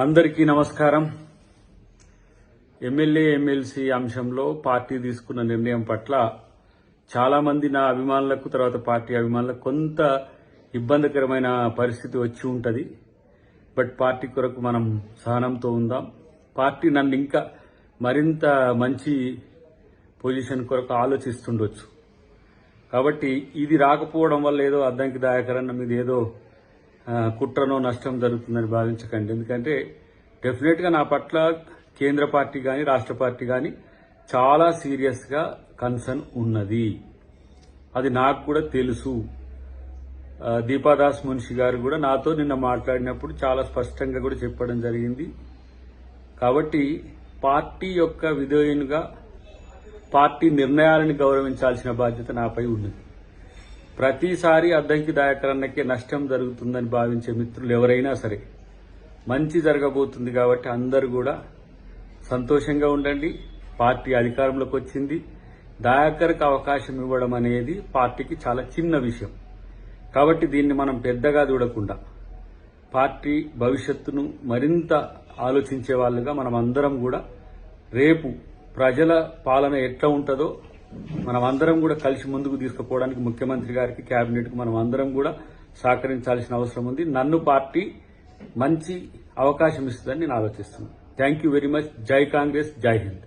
అందరికీ నమస్కారం. MLA MLC అంశంలో పార్టీ తీసుకున్న నిర్ణయం పట్ల చాలా మంది నా అభిమానులకు తర్వాత పార్టీ అభిమానులకు కొంత ఇబ్బందికరమైన పరిస్థితి వచ్చి ఉంటది. బట్ పార్టీ కొరకు మనం సహనంతో ఉందాం. పార్టీ నన్ను ఇంకా మరింత మంచి పొజిషన్ కొరకు ఆలోచిస్తుండొచ్చు. కాబట్టి ఇది రాకపోవడం వల్ల ఏదో అద్దంకి దాయకరన్న మీద ఏదో కుట్రనో నష్టం జరుగుతుందని భావించకండి. ఎందుకంటే డెఫినెట్గా నా పట్ల కేంద్ర పార్టీ కానీ రాష్ట్ర పార్టీ కానీ చాలా సీరియస్గా కన్సర్న్ ఉన్నది. అది నాకు కూడా తెలుసు. దీపాదాస్ మున్షి గారు కూడా నాతో నిన్న మాట్లాడినప్పుడు చాలా స్పష్టంగా కూడా చెప్పడం జరిగింది. కాబట్టి పార్టీ యొక్క విధేయునిగా పార్టీ నిర్ణయాలను గౌరవించాల్సిన బాధ్యత నాపై ఉన్నది. ప్రతిసారి అద్దంకి దాయకరన్నకే నష్టం జరుగుతుందని భావించే మిత్రులు ఎవరైనా సరే మంచి జరగబోతుంది కాబట్టి అందరూ కూడా సంతోషంగా ఉండండి. పార్టీ అధికారంలోకి వచ్చింది. దాయకర్కి అవకాశం ఇవ్వడం అనేది పార్టీకి చాలా చిన్న విషయం. కాబట్టి దీన్ని మనం పెద్దగా చూడకుండా పార్టీ భవిష్యత్తును మరింత ఆలోచించే వాళ్ళుగా మనం అందరం కూడా రేపు ప్రజల పాలన ఎట్లా ఉంటుందో మనం అందరం కూడా కలిసి ముందుకు తీసుకుపోవడానికి ముఖ్యమంత్రి గారికి కేబినెట్కి మనం అందరం కూడా సహకరించాల్సిన అవసరం ఉంది. నన్ను పార్టీ మంచి అవకాశం ఇస్తుందని నేను ఆలోచిస్తున్నాను. Thank you very much. జై కాంగ్రెస్, జై హింద్.